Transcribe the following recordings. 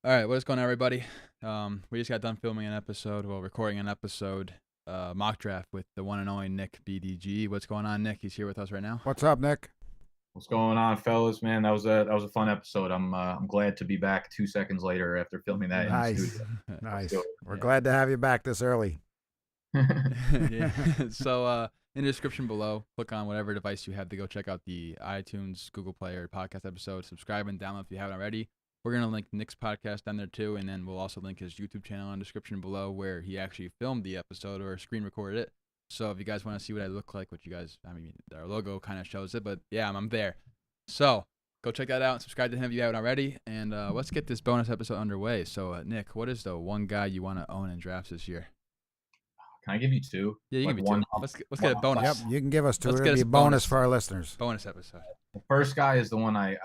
All right, what's going on, everybody? We just got done recording an episode, mock draft with the one and only Nick BDG. What's going on, Nick? He's here with us right now. What's up, Nick? What's going on, fellas? Man, that was a fun episode. I'm glad to be back 2 seconds later after filming that in the Nice, studio. nice. We're glad to have you back this early. Yeah. So, in the description below, click on whatever device you have to go check out the iTunes, Google Play, or podcast episode. Subscribe and download if you haven't already. We're going to link Nick's podcast down there too, and then we'll also link his YouTube channel in the description below where he actually filmed the episode or screen recorded it. So if you guys want to see what I look like, our logo kind of shows it, but yeah, I'm there. So go check that out and subscribe to him if you haven't already, and let's get this bonus episode underway. So, Nick, what is the one guy you want to own in drafts this year? Can I give you two? Yeah, you Like give me one, two. Let's get a bonus. Yep, you can give us two. Let's It'll get be us a bonus bonus. for our listeners. Bonus episode. The first guy is the one I'm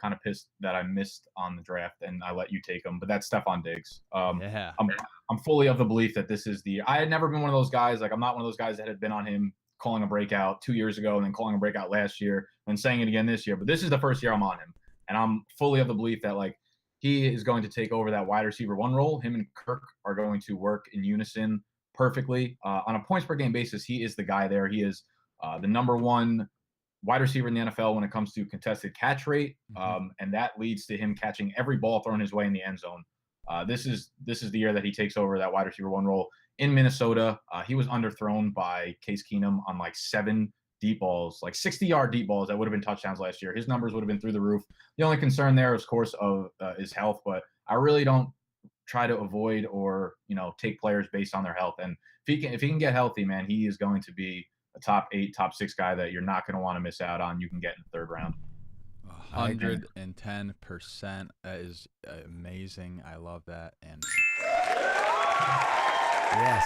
kind of pissed that I missed on the draft, and I let you take him. But that's Stefon Diggs. Yeah. I'm fully of the belief that this is I had never been one of those guys. Like, I'm not one of those guys that had been on him calling a breakout 2 years ago and then calling a breakout last year and saying it again this year. But this is the first year I'm on him, and I'm fully of the belief that like he is going to take over that wide receiver one role. Him and Kirk are going to work in unison perfectly. On a points per game basis, he is the guy there. He is the number one wide receiver in the NFL when it comes to contested catch rate, and that leads to him catching every ball thrown his way in the end zone. This is the year that he takes over that wide receiver one role in Minnesota. He was underthrown by Case Keenum on like 7 deep balls, like 60-yard deep balls that would have been touchdowns last year. His numbers would have been through the roof. The only concern there, of course, of his health, but I really don't try to avoid or take players based on their health. And if he can get healthy, man, he is going to be a top 8, top 6 guy that you're not going to want to miss out on. You can get in the 3rd round. 110%. That is amazing. I love that. And Yes.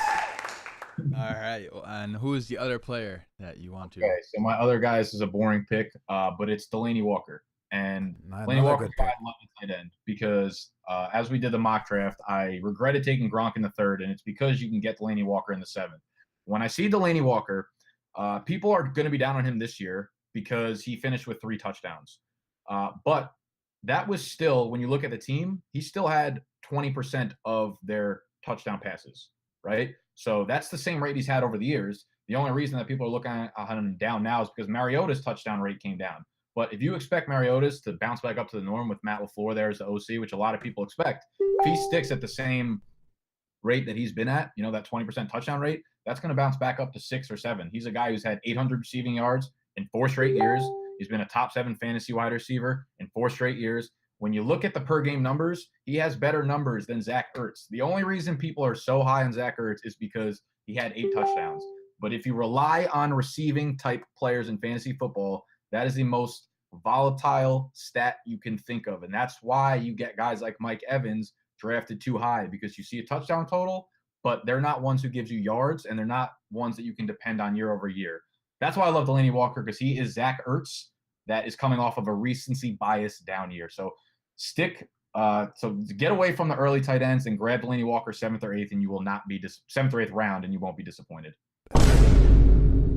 all right. And who is the other player that you want to? Okay, so my other guy, this is a boring pick, but it's Delanie Walker. And Another Delanie Walker, good pick. I love the tight end because as we did the mock draft, I regretted taking Gronk in the 3rd, and it's because you can get Delanie Walker in the 7th. When I see Delanie Walker, people are going to be down on him this year because he finished with 3 touchdowns. But that was still, when you look at the team, he still had 20% of their touchdown passes, right? So that's the same rate he's had over the years. The only reason that people are looking at him down now is because Mariota's touchdown rate came down. But if you expect Mariota's to bounce back up to the norm with Matt LaFleur there as the OC, which a lot of people expect, if he sticks at the same rate that he's been at, that 20% touchdown rate, that's going to bounce back up to 6 or 7. He's a guy who's had 800 receiving yards in 4 straight years. He's been a top 7 fantasy wide receiver in 4 straight years. When you look at the per game numbers, he has better numbers than Zach Ertz. The only reason people are so high on Zach Ertz is because he had 8 touchdowns. But if you rely on receiving type players in fantasy football, that is the most volatile stat you can think of. And that's why you get guys like Mike Evans drafted too high, because you see a touchdown total, but they're not ones who gives you yards, and they're not ones that you can depend on year over year. That's why I love Delanie Walker, because he is Zach Ertz that is coming off of a recency bias down year. So get away from the early tight ends and grab Delanie Walker 7th or 8th, and you will not be 7th or 8th round, and you won't be disappointed.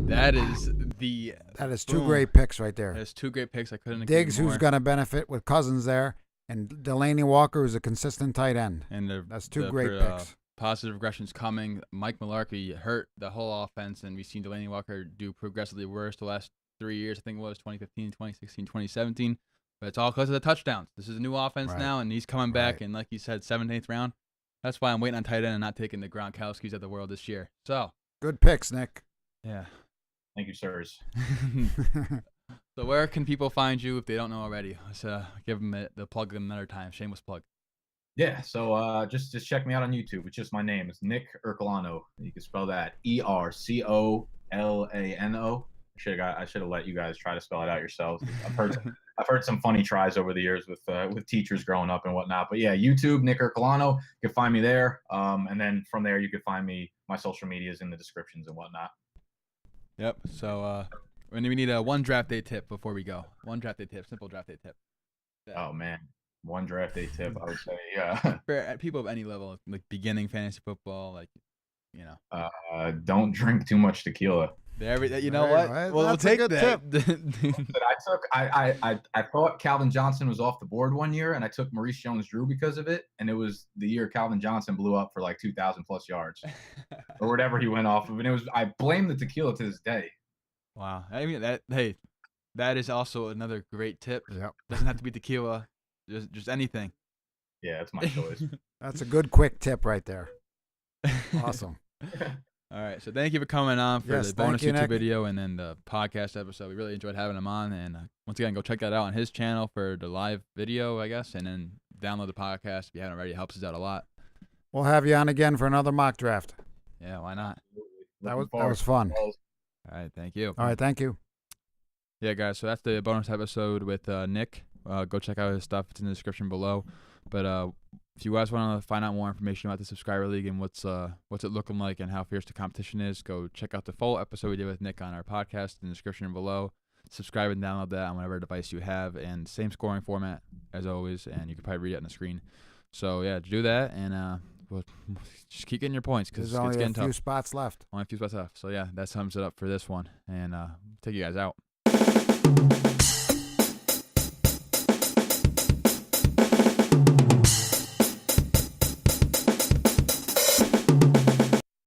That is 2 great picks right there. That's 2 great picks. I couldn't agree Diggs, more. who's going to benefit with Cousins there, and Delanie Walker, who's a consistent tight end. And That's 2 great picks. Positive regressions coming. Mike Mularkey hurt the whole offense, and we've seen Delanie Walker do progressively worse the last 3 years. I think it was 2015, 2016, 2017. But it's all because of the touchdowns. This is a new offense now, and he's coming back. And like you said, 7th, 8th round. That's why I'm waiting on tight end and not taking the Gronkowskis of the world this year. So good picks, Nick. Yeah. Thank you, sirs. So where can people find you if they don't know already? Let's give them the plug another time. Shameless plug. Yeah, so just check me out on YouTube. It's just my name. It's Nick Ercolano. You can spell that Ercolano. I should have let you guys try to spell it out yourselves. I've heard some funny tries over the years with teachers growing up and whatnot. But yeah, YouTube, Nick Ercolano. You can find me there. And then from there, you can find my social medias in the descriptions and whatnot. Yep. So we need a one draft day tip before we go. One draft day tip, simple draft day tip. Oh man, one draft day tip. I would say, yeah. For people of any level, like beginning fantasy football, don't Don't drink too much tequila. You know Right, what? right. We'll That's a take good that. But I thought Calvin Johnson was off the board one year, and I took Maurice Jones-Drew because of it, and it was the year Calvin Johnson blew up for like 2,000 plus yards or whatever he went off of, and I blame the tequila to this day. Wow. I mean that is also another great tip. Yep. Doesn't have to be tequila, just anything. Yeah, it's my choice. That's a good quick tip right there. Awesome. All right, so thank you for coming on for Yes, the bonus thank you, YouTube Nick. video and then the podcast episode. We really enjoyed having him on, and once again, go check that out on his channel for the live video, I guess, and then download the podcast if you haven't already. It helps us out a lot. We'll have you on again for another mock draft. Yeah, why not? That was fun. All right, thank you. All right, thank you. Yeah, guys, so that's the bonus episode with Nick. Go check out his stuff. It's in the description below. But if you guys want to find out more information about the Subscriber League and what's it looking like and how fierce the competition is, go check out the full episode we did with Nick on our podcast in the description below. Subscribe and download that on whatever device you have, and same scoring format as always, and you can probably read it on the screen. So, yeah, do that, and we'll just keep getting your points because There's it's only getting a few tough. spots left. Only a few spots left. So, yeah, that sums it up for this one, and take you guys out.